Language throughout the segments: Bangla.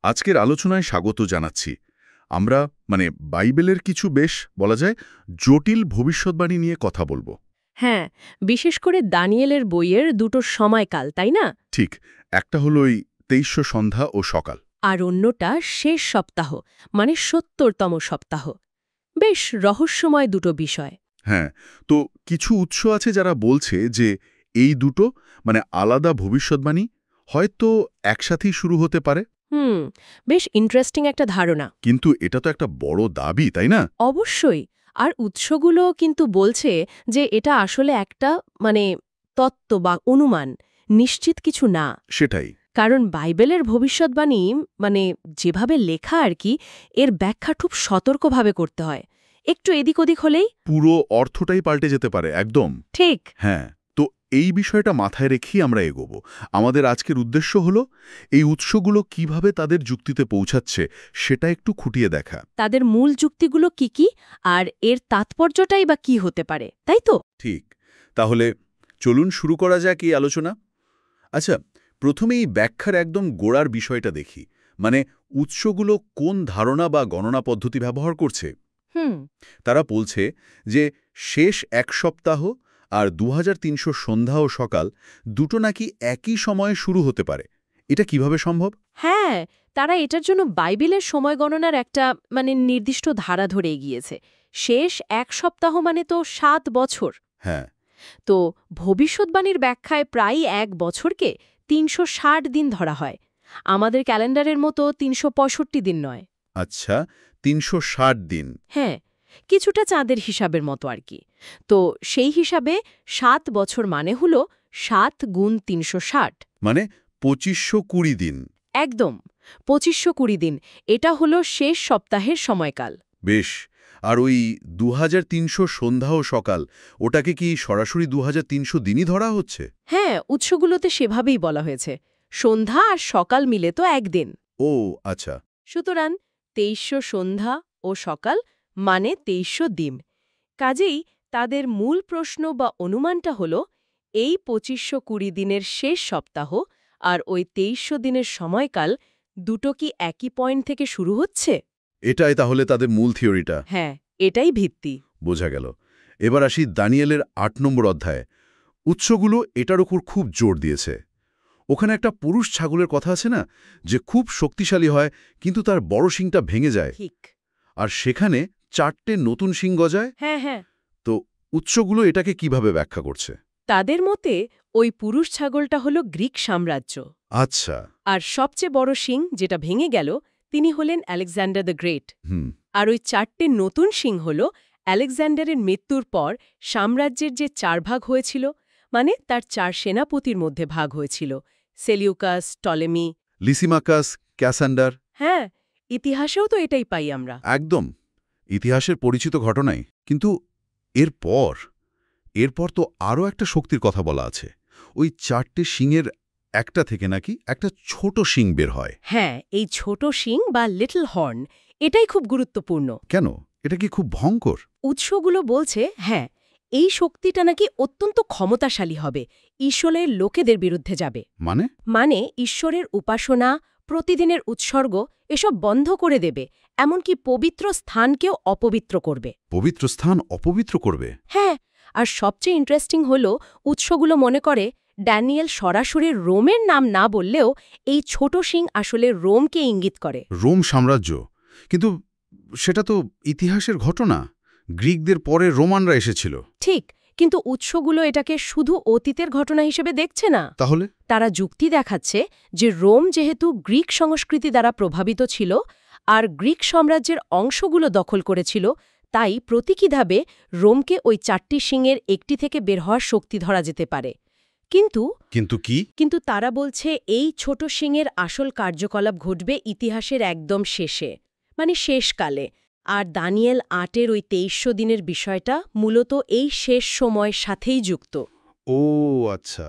আজকের আলোচনায় স্বাগত জানাচ্ছি। আমরা বাইবেলের কিছু বেশ বলা যায় জটিল ভবিষ্যৎবাণী নিয়ে কথা বলবো। হ্যাঁ, বিশেষ করে দানিয়েলের বইয়ের দুটো সময়কাল, তাই না? ঠিক, একটা হলো ওই 2300 সন্ধ্যা ও সকাল। আর অন্যটা শেষ সপ্তাহ, মানে ৭০তম সপ্তাহ। বেশ রহস্যময় দুটো বিষয়। হ্যাঁ, তো কিছু উৎস আছে যারা বলছে যে এই দুটো আলাদা ভবিষ্যৎবাণী হয়তো একসাথেই শুরু হতে পারে। বেশ ইন্টারেস্টিং একটা ধারণা। কিন্তু এটা তো একটা বড় দাবি, তাই না? অবশ্যই। আর উৎসগুলো কিন্তু বলছে যে এটা আসলে একটা তত্ত্ব বা অনুমান, নিশ্চিত কিছু না। সেটাই। কারণ বাইবেলের ভবিষ্যৎবাণী যেভাবে লেখা আর কি, এর ব্যাখ্যা খুব সতর্কভাবে করতে হয়। একটু এদিক ওদিক হলেই পুরো অর্থটাই পাল্টে যেতে পারে, একদম। ঠিক। হ্যাঁ, তো এই বিষয়টা মাথায় রেখেই আমরা এগোবো। আমাদের আজকের উদ্দেশ্য হলো এই উৎসগুলো কিভাবে তাদের যুক্তিতে পৌঁছাচ্ছে সেটা একটু খুঁটিয়ে দেখা। তাদের মূল যুক্তিগুলো কি আর এর তাৎপর্যটাই বা কি হতে পারে, তাই তো? ঠিক, তাহলে চলুন শুরু করা যাক এই আলোচনা। আচ্ছা, প্রথমে এই ব্যাখ্যার একদম গোড়ার বিষয়টা দেখি। উৎসগুলো কোন ধারণা বা গণনা পদ্ধতি ব্যবহার করছে। তারা বলছে যে শেষ এক সপ্তাহ আর 2300 সন্ধ্যা ও সকাল দুটো নাকি একই সময়ে শুরু হতে পারে। এটা কিভাবে সম্ভব? হ্যাঁ, তারা এটার জন্য বাইবেলের সময় গণনার একটা নির্দিষ্ট ধারা ধরে এগিয়েছে। শেষ এক সপ্তাহ মানে তো ৭ বছর। হ্যাঁ। তো ভবিষ্যৎবাণীর ব্যাখ্যায় প্রায় এক বছরকে ৩৬০ দিন ধরা হয়। আমাদের ক্যালেন্ডারের মতো ৩৬৫ দিন নয়। আচ্ছা, ৩৬০ দিন। হ্যাঁ, কিছুটা চাঁদের হিসাবের মতো আর কি। তো সেই হিসাবে ৭ বছর মানে হল ৭ গুণ ৩৬০। ২৫20 দিন। একদম, ২৫২০ দিন। এটা হলো শেষ সপ্তাহের সময়কাল। বেশ। আর ওই 2300 সন্ধ্যা ও সকাল, ওটাকে কি সরাসরি 2300 দিনই ধরা হচ্ছে? হ্যাঁ, উৎসগুলোতে সেভাবেই বলা হয়েছে। সন্ধ্যা আর সকাল মিলে তো একদিন। ও আচ্ছা। সুতরাং ২৩০০ সন্ধ্যা ও সকাল মানে ২৩০০ দিন। কাজেই তাদের মূল প্রশ্ন বা অনুমানটা হল এই ২৫২০ দিনের শেষ সপ্তাহ আর ওই ২৩০০ দিনের সময়কাল দুটো কি একই পয়েন্ট থেকে শুরু হচ্ছে? এটাই তাহলে তাদের মূল থিওরিটা। হ্যাঁ, এটাই ভিত্তি। বোঝা গেল। এবার আসি দানিয়েলের ৮ নম্বর অধ্যায়ে। উৎসগুলো এটার উপর খুব জোর দিয়েছে। ওখানে একটা পুরুষ ছাগলের কথা আছে না, যে খুব শক্তিশালী হয় কিন্তু তার বড় শিংটা ভেঙে যায়। ঠিক। আর সেখানে ৪টে নতুন শিং গজায়। হ্যাঁ। তো উৎসগুলো এটাকে কিভাবে ব্যাখ্যা করছে? তাদের মতে ওই পুরুষ ছাগলটা হল গ্রিক সাম্রাজ্য। আচ্ছা। আর সবচেয়ে বড় শিং যেটা ভেঙে গেল তিনি হলেন আলেকজান্ডার দ্য গ্রেট। আর ওই ৪টে নতুন শিং হল আলেকজান্ডারের মৃত্যুর পর সাম্রাজ্যের যে ৪ ভাগ হয়েছিল, তার ৪ সেনাপতির মধ্যে ভাগ হয়েছিল: সেলিউকাস, টলেমি, লিসিমাকাস, ক্যাসান্ডার। হ্যাঁ, ইতিহাসেও তো এটাই পাই আমরা। একদম, ইতিহাসের পরিচিত ঘটনাই। কিন্তু এরপর তো আরও একটা শক্তির কথা বলা আছে। ওই ৪টে শিংয়ের একটা থেকে নাকি একটা ছোট শিং বের হয়। হ্যাঁ, এই ছোট শিং বা লিটল হর্ন, এটাই খুব গুরুত্বপূর্ণ। কেন? এটা কি খুব ভয়ঙ্কর? উৎসগুলো বলছে হ্যাঁ, এই শক্তিটা নাকি অত্যন্ত ক্ষমতাশালী হবে, ঈশ্বরের লোকেদের বিরুদ্ধে যাবে। মানে ঈশ্বরের উপাসনা, প্রতিদিনের উৎসর্গ এসব বন্ধ করে দেবে, এমনকি পবিত্র স্থানকেও অপবিত্র করবে। পবিত্র স্থান অপবিত্র করবে? হ্যাঁ, আর সবচেয়ে ইন্টারেস্টিং হল উৎসগুলো মনে করে ড্যানিয়েল সরাসরি রোমের নাম না বললেও এই ছোট শিং আসলে রোমকে ইঙ্গিত করে। রোম সাম্রাজ্য? কিন্তু সেটা তো ইতিহাসের ঘটনা। গ্রিকদের পরে রোমানরা এসেছিল। ঠিক, কিন্তু উৎসগুলো এটাকে শুধু অতীতের ঘটনা হিসেবে দেখছে না। তাহলে তারা যুক্তি দেখাচ্ছে যে রোম যেহেতু গ্রিক সংস্কৃতি দ্বারা প্রভাবিত ছিল আর গ্রিক সাম্রাজ্যের অংশগুলো দখল করেছিল, তাই প্রতীকীভাবে রোমকে ওই ৪টি শিংয়ের একটি থেকে বের হওয়ার শক্তি ধরা যেতে পারে। কিন্তু তারা বলছে এই ছোট শিংয়ের আসল কার্যকলাপ ঘটবে ইতিহাসের একদম শেষে, শেষকালে। আর দানিয়েল ৮-এর ওই ২৩০০ দিনের বিষয়টা মূলত এই শেষ সময়ের সাথেই যুক্ত। ও আচ্ছা,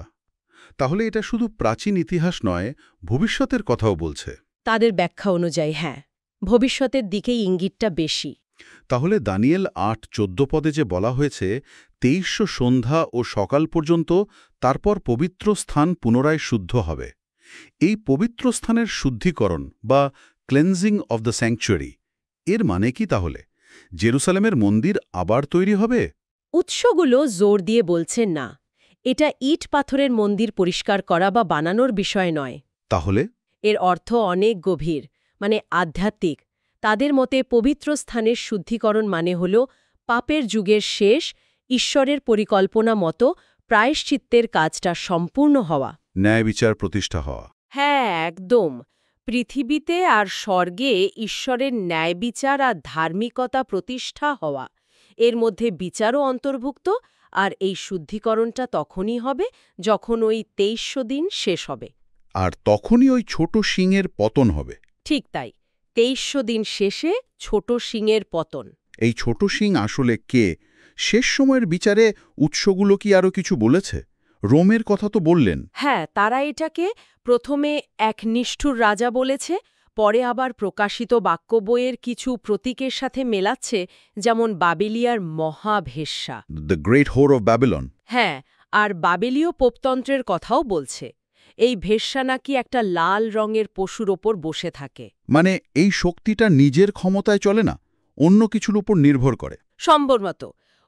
তাহলে এটা শুধু প্রাচীন ইতিহাস নয়, ভবিষ্যতের কথাও বলছে। তাদের ব্যাখ্যা অনুযায়ী হ্যাঁ, ভবিষ্যতের দিকেই ইঙ্গিতটা বেশি। তাহলে দানিয়েল ৮:১৪ পদে যে বলা হয়েছে ২৩০০ সন্ধ্যা ও সকাল পর্যন্ত, তারপর পবিত্র স্থান পুনরায় শুদ্ধ হবে, এই পবিত্র স্থানের শুদ্ধিকরণ বা ক্লেন্সিং অব দ্য স্যাংচুয়ারি এর মানে কি তাহলে? জেরুসালেমের মন্দির আবার তৈরি হবে? উৎসগুলো জোর দিয়ে বলছেন না, এটা ইট পাথরের মন্দির পরিষ্কার করা বা বানানোর বিষয় নয়। তাহলে এর অর্থ অনেক গভীর, মানে আধ্যাত্মিক। তাদের মতে পবিত্র স্থানের শুদ্ধিকরণ মানে হল পাপের যুগের শেষ, ঈশ্বরের পরিকল্পনা মতো প্রায়শ্চিত্তের কাজটা সম্পূর্ণ হওয়া। ন্যায় বিচার প্রতিষ্ঠা হওয়া। হ্যাঁ, একদম। পৃথিবীতে আর স্বর্গে ঈশ্বরের ন্যায় বিচার আর ধার্মিকতা প্রতিষ্ঠা হওয়া, এর মধ্যে বিচারও অন্তর্ভুক্ত। আর এই শুদ্ধিকরণটা তখনই হবে যখন ওই ২৩০০ দিন শেষ হবে। আর তখনই ওই ছোট সিংহের পতন হবে। ঠিক তাই, ২৩০০ দিন শেষে ছোট সিংহের পতন। এই ছোট সিং আসলে কে? শেষ সময়ের বিচারে উৎসগুলো কি আরও কিছু বলেছে? রোমের কথা তো বললেন। হ্যাঁ, তারা এটাকে প্রথমে এক নিষ্ঠুর রাজা বলেছে, পরে আবার প্রকাশিত বাক্য বইয়ের কিছু প্রতীকের সাথে মেলাচ্ছে, যেমন বাবেলিয়ার মহাভেশ্যা। The great whore of Babylon. হ্যাঁ, আর বাবেলীয় পোপতন্ত্রের কথাও বলছে। এই ভেশ্যা নাকি একটা লাল রঙের পশুর ওপর বসে থাকে। মানে এই শক্তিটা নিজের ক্ষমতায় চলে না, অন্য কিছুর উপর নির্ভর করে। সম্ভবত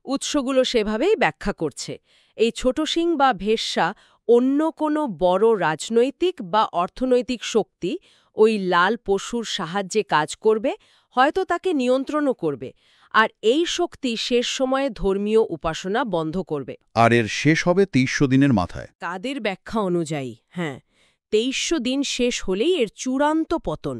উৎসগুলো সেভাবেই ব্যাখ্যা করছে। এই ছোট সিং বা ভেশ্যা অন্য কোনো বড় রাজনৈতিক বা অর্থনৈতিক শক্তি ওই লাল পশুর সাহায্যে কাজ করবে, হয়তো তাকে নিয়ন্ত্রণও করবে। আর এই শক্তি শেষ সময়ে ধর্মীয় উপাসনা বন্ধ করবে। আর এর শেষ হবে ২৩০০ দিনের মাথায়। তাদের ব্যাখ্যা অনুযায়ী, হ্যাঁ, ২৩০০ দিন শেষ হলেই এর চূড়ান্ত পতন।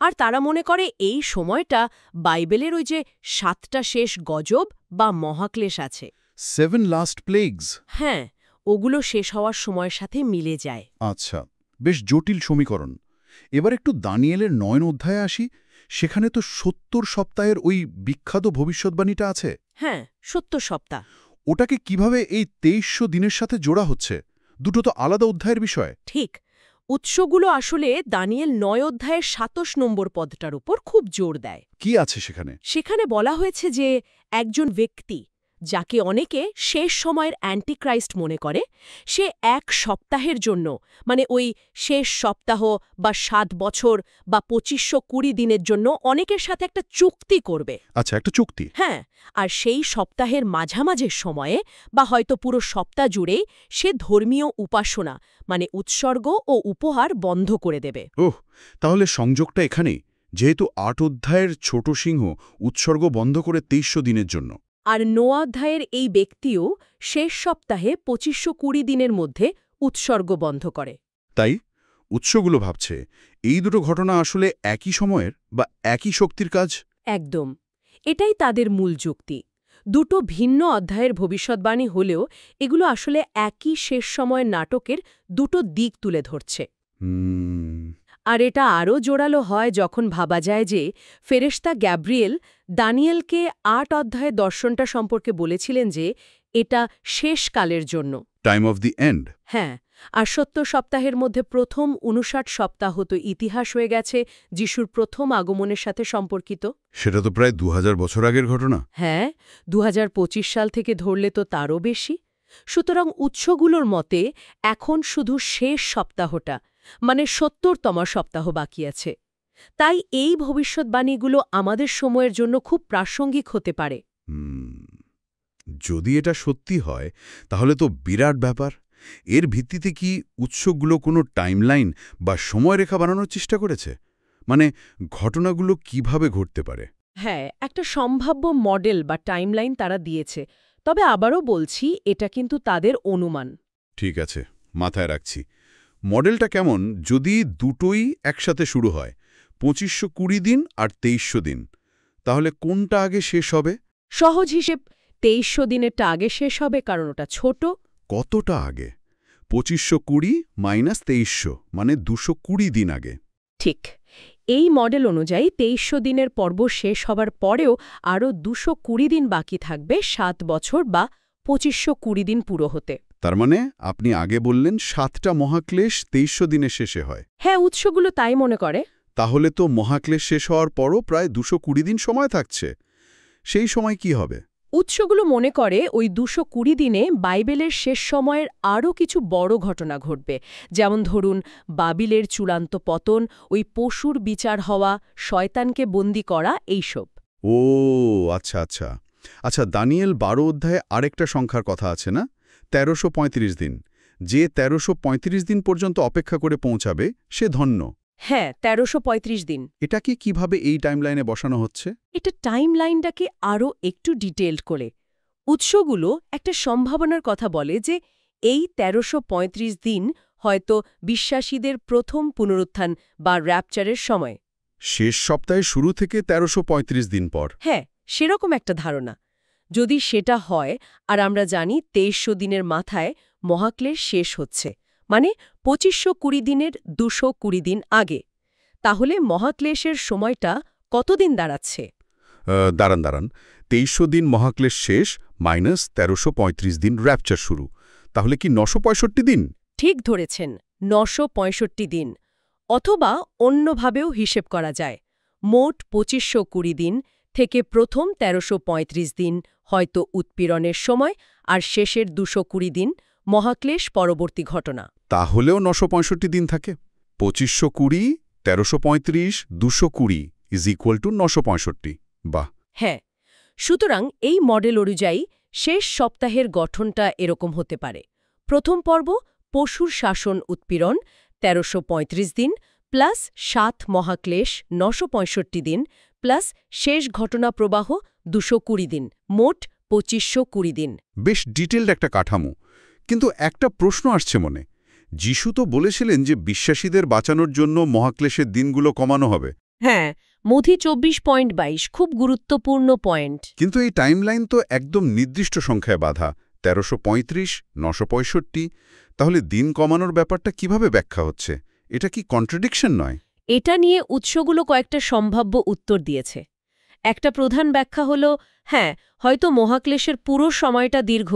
আর তারা মনে করে এই সময়টা বাইবেলের ওই যে ৭টা শেষ গজব বা মহাক্লেশ আছে, 7 লাস্ট প্লেগস। হ্যাঁ, ওগুলো শেষ হওয়ার সময়ের সাথে মিলে যায়। আচ্ছা, বেশ জটিল সমীকরণ। এবার একটু দানিয়েলের ৯ অধ্যায়ে আসি। সেখানে তো ৭০ সপ্তাহের ওই বিখ্যাত ভবিষ্যৎবাণীটা আছে। হ্যাঁ, ৭০ সপ্তাহ। ওটাকে কিভাবে এই ২৩০০ দিনের সাথে জোড়া হচ্ছে? দুটো তো আলাদা অধ্যায়ের বিষয়। ঠিক, উৎসগুলো আসলে দানিয়েল ৯ অধ্যায়ের ২৭ নম্বর পদটার উপর খুব জোর দেয়। কি আছে সেখানে? সেখানে বলা হয়েছে যে একজন ব্যক্তি, যাকে অনেকে শেষ সময়ের অ্যান্টিক্রাইস্ট মনে করে, সে ১ সপ্তাহের জন্য, মানে ওই শেষ সপ্তাহ বা ৭ বছর বা ২৫২০ দিনের জন্য অনেকের সাথে একটা চুক্তি করবে। আচ্ছা, একটা চুক্তি। হ্যাঁ, আর সেই সপ্তাহের মাঝামাঝির সময়ে বা হয়তো পুরো সপ্তাহ জুড়েই সে ধর্মীয় উপাসনা, মানে উৎসর্গ ও উপহার বন্ধ করে দেবে। ওহ, তাহলে সংযোগটা এখানেই, যেহেতু ৮ অধ্যায়ের ছোট সিংহ উৎসর্গ বন্ধ করে ২৩০০ দিনের জন্য। আর ৯ অধ্যায়ের এই ব্যক্তিও শেষ সপ্তাহে ২৫২০ দিনের মধ্যে উৎসর্গ বন্ধ করে। তাই উৎসগুলো ভাবছে এই দুটো ঘটনা আসলে একই সময়ের বা একই শক্তির কাজ। একদম, এটাই তাদের মূল যুক্তি। দুটো ভিন্ন অধ্যায়ের ভবিষ্যৎবাণী হলেও এগুলো আসলে একই শেষ সময়ের নাটকের দুটো দিক তুলে ধরছে। আর এটা আরও জোরালো হয় যখন ভাবা যায় যে ফেরেশতা গ্যাব্রিয়েল দানিয়েলকে ৮ অধ্যায়ে দর্শনটা সম্পর্কে বলেছিলেন যে এটা শেষ কালের জন্য, টাইম অফ দি এন্ড। হ্যাঁ, আর ৭০ সপ্তাহের মধ্যে প্রথম ৫৯ সপ্তাহ তো ইতিহাস হয়ে গেছে যিশুর প্রথম আগমনের সাথে সম্পর্কিত। সেটা তো প্রায় ২০০০ বছর আগের ঘটনা। হ্যাঁ, ২০২৫ সাল থেকে ধরলে তো তারও বেশি। সুতরাং উৎসগুলোর মতে এখন শুধু শেষ সপ্তাহটা, মানে ৭০তম সপ্তাহ বাকি আছে। তাই এই ভবিষ্যৎবাণীগুলো আমাদের সময়ের জন্য খুব প্রাসঙ্গিক হতে পারে। যদি এটা সত্যি হয় তাহলে তো বিরাট ব্যাপার। এর ভিত্তিতে কি উৎসগুলো কোনো টাইমলাইন বা সময়রেখা বানানোর চেষ্টা করেছে? মানে ঘটনাগুলো কিভাবে ঘটতে পারে? হ্যাঁ, একটা সম্ভাব্য মডেল বা টাইমলাইন তারা দিয়েছে, তবে আবারও বলছি এটা কিন্তু তাদের অনুমান। ঠিক আছে, মাথায় রাখছি। মডেলটা কেমন যদি দুটোই একসাথে শুরু হয়, ২৫২০ দিন আর ২৩০০ দিন, তাহলে কোনটা আগে শেষ হবে? সহজ হিসেব, ২৩০০ দিনেরটা আগে শেষ হবে কারণ ওটা ছোট। কতটা আগে? ২৫২০ মাইনাস ২৩০০ মানে ২২০ দিন আগে। ঠিক, এই মডেল অনুযায়ী ২৩০০ দিনের পর্ব শেষ হবার পরেও আরও ২২০ দিন বাকি থাকবে ৭ বছর বা ২৫২০ দিন পুরো হতে। তার মানে আপনি আগে বললেন ৭টা মহাক্লেশ ২৩০০ দিনে শেষে হয়। হ্যাঁ, উৎসগুলো তাই মনে করে। তাহলে তো মহাক্লেশ শেষ হওয়ার পরও প্রায় ২২০ দিন সময় থাকছে। সেই সময় কি হবে? উৎসগুলো মনে করে ওই ২২০ দিনে বাইবেলের শেষ সময়ের আরও কিছু বড় ঘটনা ঘটবে, যেমন ধরুন বাবিলের চূড়ান্ত পতন, ওই পশুর বিচার হওয়া, শয়তানকে বন্দী করা, এইসব। ও আচ্ছা আচ্ছা আচ্ছা, দানিয়েল ১২ অধ্যায়ে আরেকটা সংখ্যার কথা আছে না, ১৩৩৫ দিন। যে ১৩৩৫ দিন পর্যন্ত অপেক্ষা করে পৌঁছাবে সে ধন্য। হ্যাঁ, ১৩৩৫ দিন। এটাকে কিভাবে এই টাইমলাইনে বসানো হচ্ছে? এটা টাইমলাইনটাকে আরও একটু ডিটেইলড করে। উৎসগুলো একটা সম্ভাবনার কথা বলে যে এই ১৩৩৫ দিন হয়তো বিশ্বাসীদের প্রথম পুনরুত্থান বা র্যাপচারের সময়। শেষ সপ্তাহের শুরু থেকে ১৩৩৫ দিন পর। হ্যাঁ, সেরকম একটা ধারণা। যদি সেটা হয়, আর আমরা জানি ২৩০০ দিনের মাথায় মহাক্লেশ শেষ হচ্ছে, মানে ২৫২০ দিনের ২২০ দিন আগে, তাহলে মহাক্লেশের সময়টা কতদিন দাঁড়াচ্ছে? দাঁড়ান ২৩০০ দিন মহাক্লেশ শেষ মাইনাস ১৩৩৫ দিন র্যাপচার শুরু, তাহলে কি ৯৬৫ দিন? ঠিক ধরেছেন, ৯৬৫ দিন। অথবা অন্যভাবেও হিসেব করা যায়, মোট ২৫২০ দিন থেকে প্রথম ১৩৩৫ দিন হয়তো উৎপীড়নের সময়, আর শেষের ২২০ দিন মহাক্লেশ পরবর্তী ঘটনা। তাহলেও ৯৬৫ দিন থাকে। ২৫২০, ১৩৩৫, ২২০ ইজ ইকুয়াল টু ৯৬৫। বাহ! হ্যাঁ, সুতরাং এই মডেল অনুযায়ী শেষ সপ্তাহের গঠনটা এরকম হতে পারে। প্রথম পর্ব পশুর শাসন উৎপীড়ন ১৩৩৫ দিন, প্লাস ৭ মহাক্লেশ ৯৬৫ দিন, প্লাস শেষ ঘটনা প্রবাহ ২২০ দিন, মোট ২৫২০ দিন। বেশ ডিটেলড একটা কাঠামো। কিন্তু একটা প্রশ্ন আসছে মনে। যিশু তো বলেছিলেন যে বিশ্বাসীদের বাঁচানোর জন্য মহাক্লেশের দিনগুলো কমানো হবে। হ্যাঁ, মথি ২৪.২২ খুব গুরুত্বপূর্ণ পয়েন্ট। কিন্তু এই টাইমলাইন তো একদম নির্দিষ্ট সংখ্যায় বাঁধা, ১৩৩৫, ৯৬৫। তাহলে দিন কমানোর ব্যাপারটা কিভাবে ব্যাখ্যা হচ্ছে? এটা কি কন্ট্রাডিকশন নয়? এটা নিয়ে উৎসগুলো কয়েকটা সম্ভাব্য উত্তর দিয়েছে। একটা প্রধান ব্যাখ্যা হলো, হ্যাঁ, হয়তো মহাক্লেশের পুরো সময়টা দীর্ঘ,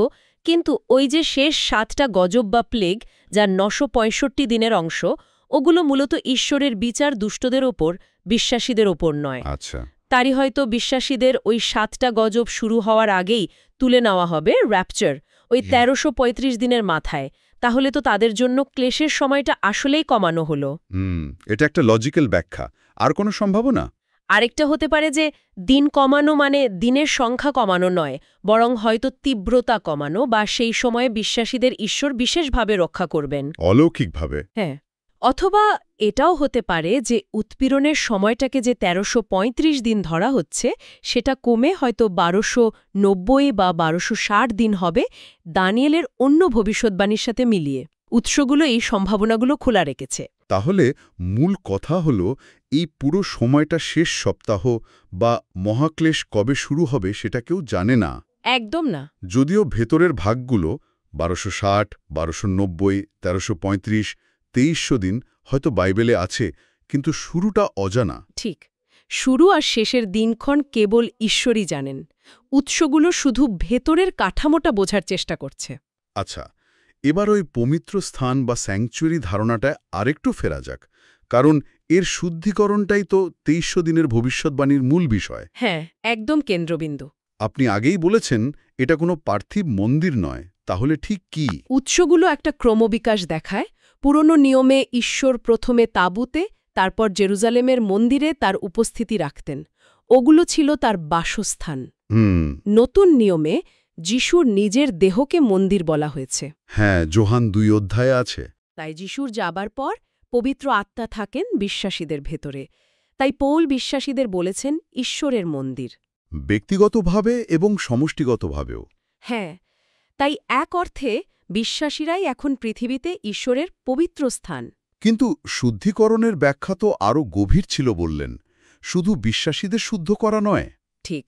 কিন্তু ওই যে শেষ ৭টা গজব বা প্লেগ, যার ৯৬৫ দিনের অংশ, ওগুলো মূলত ঈশ্বরের বিচার দুষ্টদের ওপর, বিশ্বাসীদের ওপর নয়। আচ্ছা। তারই হয়তো বিশ্বাসীদের ওই 7টা গজব শুরু হওয়ার আগেই তুলে নেওয়া হবে র্যাপচার, ওই ১৩৩৫ দিনের মাথায়। তাহলে তো তাদের জন্য ক্লেশের সময়টা আসলেই কমানো হলো। এটা একটা লজিক্যাল ব্যাখ্যা। আর কোনো সম্ভাবনা? আরেকটা হতে পারে যে দিন কমানো মানে দিনের সংখ্যা কমানো নয়, বরং হয়তো তীব্রতা কমানো, বা সেই সময়ে বিশ্বাসীদের ঈশ্বর বিশেষভাবে রক্ষা করবেন। অলৌকিকভাবে। হ্যাঁ, অথবা এটাও হতে পারে যে উৎপীড়নের সময়টাকে যে ১৩৩৫ দিন ধরা হচ্ছে, সেটা কমে হয়তো ১২৯০ বা ১২৬০ দিন হবে, দানিয়েলের অন্য ভবিষ্যদ্বাণীর সাথে মিলিয়ে। উৎসগুলো এই সম্ভাবনাগুলো খোলা রেখেছে। তাহলে মূল কথা হলো, এই পুরো সময়টা শেষ সপ্তাহ বা মহাক্লেশ কবে শুরু হবে সেটা কেউ জানে না। একদম না। যদিও ভেতরের ভাগগুলো ১২৬০, ১২৯০, ১৩৩৫, ২৩০০ দিন হয়তো বাইবেলে আছে, কিন্তু শুরুটা অজানা। ঠিক, শুরু আর শেষের দিনক্ষণ কেবল ঈশ্বরই জানেন। উৎসগুলো শুধু ভেতরের কাঠামোটা বোঝার চেষ্টা করছে। আচ্ছা, এবার ওই পবিত্র স্থান বা স্যাংচুয়ারি ধারণাটায় আরেকটু ফেরা যাক, কারণ এর শুদ্ধিকরণটাই তো ২৩০০ দিনের ভবিষ্যদ্বাণীর মূল বিষয়। হ্যাঁ, একদম কেন্দ্রবিন্দু। আপনি আগেই বলেছেন এটা কোনো পার্থিব মন্দির নয়, তাহলে ঠিক কি? উৎসগুলো একটা ক্রমবিকাশ দেখায়। পুরনো নিয়মে ঈশ্বর প্রথমে তাঁবুতে, তারপর জেরুজালেমের মন্দিরে তার উপস্থিতি রাখতেন। ওগুলো ছিল তার বাসস্থান। নতুন নিয়মে যিশুর নিজের দেহকে মন্দির বলা হয়েছে। হ্যাঁ, যোহান ২ অধ্যায়ে আছে। তাই যিশুর যাবার পর পবিত্র আত্মা থাকেন বিশ্বাসীদের ভেতরে। তাই পৌল বিশ্বাসীদের বলেছেন ঈশ্বরের মন্দির। ব্যক্তিগতভাবে এবং সমষ্টিগতভাবেও। হ্যাঁ, তাই এক অর্থে বিশ্বাসীরাই এখন পৃথিবীতে ঈশ্বরের পবিত্র স্থান। কিন্তু শুদ্ধিকরণের ব্যাখ্যা তো আরও গভীর ছিল বললেন। শুধু বিশ্বাসীদের শুদ্ধ করা নয়। ঠিক,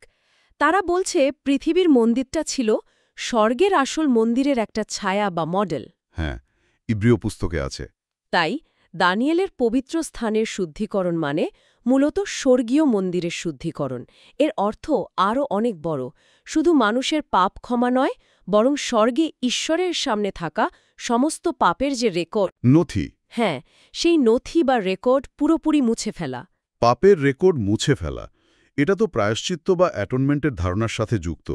তারা বলছে পৃথিবীর মন্দিরটা ছিল স্বর্গের আসল মন্দিরের একটা ছায়া বা মডেল। হ্যাঁ, ইব্রিয় পুস্তকে আছে। তাই দানিয়েলের পবিত্র স্থানের শুদ্ধিকরণ মানে মূলত স্বর্গীয় মন্দিরের শুদ্ধিকরণ। এর অর্থ আরও অনেক বড়। শুধু মানুষের পাপ ক্ষমা নয়, বরং স্বর্গে ঈশ্বরের সামনে থাকা সমস্ত পাপের যে রেকর্ড, নথি। হ্যাঁ, সেই নথি বা রেকর্ড পুরোপুরি মুছে ফেলা। পাপের রেকর্ড মুছে ফেলা। এটা তো প্রায়শ্চিত্ত বা অ্যাটনমেন্টের ধারণার সাথে যুক্ত,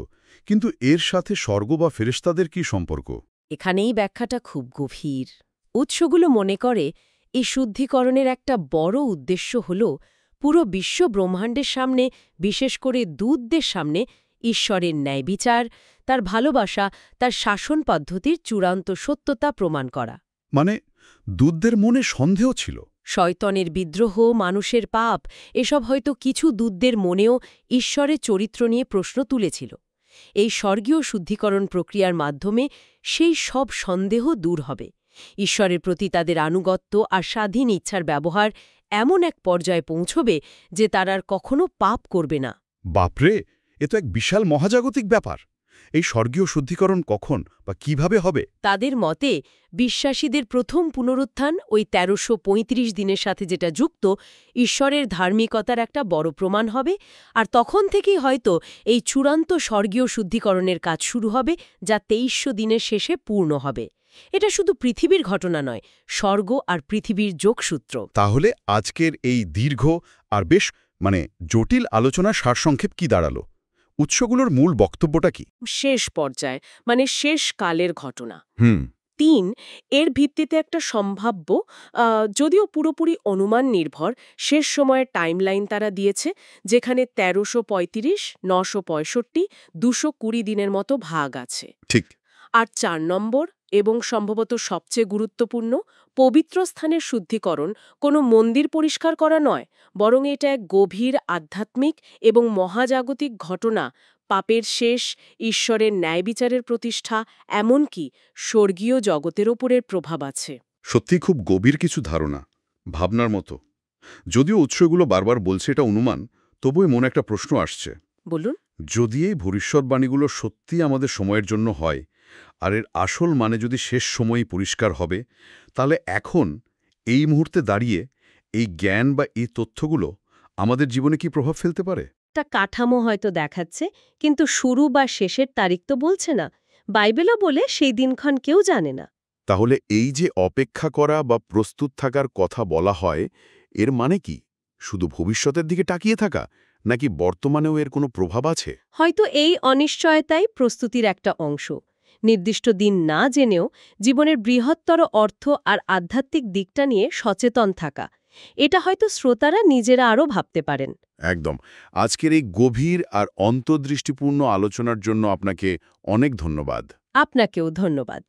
কিন্তু এর সাথে স্বর্গ বা ফেরেশতাদের কি সম্পর্ক? এখানেই ব্যাখ্যাটা খুব গভীর। উৎসগুলো মনে করে এই শুদ্ধিকরণের একটা বড় উদ্দেশ্য হল পুরো বিশ্ব ব্রহ্মাণ্ডের সামনে, বিশেষ করে দূতদের সামনে ঈশ্বরের ন্যায় বিচার, তার ভালোবাসা, তার শাসন পদ্ধতির চূড়ান্ত সত্যতা প্রমাণ করা। মানে দূতদের মনে সন্দেহ ছিল? শয়তানের বিদ্রোহ, মানুষের পাপ, এসব হয়তো কিছু দূতদের মনেও ঈশ্বরের চরিত্র নিয়ে প্রশ্ন তুলেছিল। এই স্বর্গীয় শুদ্ধিকরণ প্রক্রিয়ার মাধ্যমে সেই সব সন্দেহ দূর হবে। ঈশ্বরের প্রতি তাদের আনুগত্য আর স্বাধীন ইচ্ছার ব্যবহার এমন এক পর্যায়ে পৌঁছবে যে তারা আর কখনো পাপ করবে না। বাপরে, এ তো এক বিশাল মহাজাগতিক ব্যাপার। এই স্বর্গীয় শুদ্ধিকরণ কখন বা কিভাবে হবে? তাদের মতে বিশ্বাসীদের প্রথম পুনরুত্থান ওই ১৩৩৫ দিনের সাথে যেটা যুক্ত, ঈশ্বরের ধার্মিকতার একটা বড় প্রমাণ হবে, আর তখন থেকেই হয়তো এই চূড়ান্ত স্বর্গীয় শুদ্ধিকরণের কাজ শুরু হবে, যা ২৩০০ দিনের শেষে পূর্ণ হবে। এটা শুধু পৃথিবীর ঘটনা নয়, স্বর্গ আর পৃথিবীর যোগসূত্র। তাহলে আজকের এই দীর্ঘ আর বেশ জটিল আলোচনার সারসংক্ষেপ কি দাঁড়ালো? উৎসগুলোর মূল বক্তব্যটা কি? শেষ পর্যায়ে, শেষ কালের ঘটনা। ৩, এর ভিত্তিতে একটা সম্ভাব্য, যদিও পুরোপুরি অনুমান নির্ভর, শেষ সময়ের টাইমলাইন তারা দিয়েছে, যেখানে ১৩৩৫, ৯৬৫, ২২০ দিনের মতো ভাগ আছে। ঠিক। আর ৪ নম্বর এবং সম্ভবত সবচেয়ে গুরুত্বপূর্ণ, পবিত্র স্থানের শুদ্ধিকরণ কোনো মন্দির পরিষ্কার করা নয়, বরং এটা এক গভীর আধ্যাত্মিক এবং মহাজাগতিক ঘটনা। পাপের শেষ, ঈশ্বরের ন্যায় বিচারের প্রতিষ্ঠা, এমনকি স্বর্গীয় জগতের ওপরের প্রভাব আছে। সত্যি খুব গভীর কিছু ধারণা, ভাবনার মতো। যদিও উৎসগুলো বারবার বলছে এটা অনুমান, তবুই মনে একটা প্রশ্ন আসছে। বলুন। যদি এই ভবিষ্যৎবাণীগুলো সত্যি আমাদের সময়ের জন্য হয়, আর এর আসল মানে যদি শেষ সময়ই পরিষ্কার হবে, তাহলে এখন এই মুহূর্তে দাঁড়িয়ে এই জ্ঞান বা এই তথ্যগুলো আমাদের জীবনে কি প্রভাব ফেলতে পারে? একটা কাঠামো হয়তো দেখাচ্ছে, কিন্তু শুরু বা শেষের তারিখ তো বলছে না। বাইবেলও বলে সেই দিনক্ষণ কেউ জানে না। তাহলে এই যে অপেক্ষা করা বা প্রস্তুত থাকার কথা বলা হয়, এর মানে কি? শুধু ভবিষ্যতের দিকে তাকিয়ে থাকা, নাকি বর্তমানেও এর কোনো প্রভাব আছে? হয়তো এই অনিশ্চয়তাই প্রস্তুতির একটা অংশ। নির্দিষ্ট দিন না জেনেও জীবনের বৃহত্তর অর্থ আর আধ্যাত্মিক দিকটা নিয়ে সচেতন থাকা, এটা হয়তো শ্রোতারা নিজেরা আরও ভাবতে পারেন। একদম। আজকের এই গভীর আর অন্তর্দৃষ্টিপূর্ণ আলোচনার জন্য আপনাকে অনেক ধন্যবাদ। আপনাকেও ধন্যবাদ।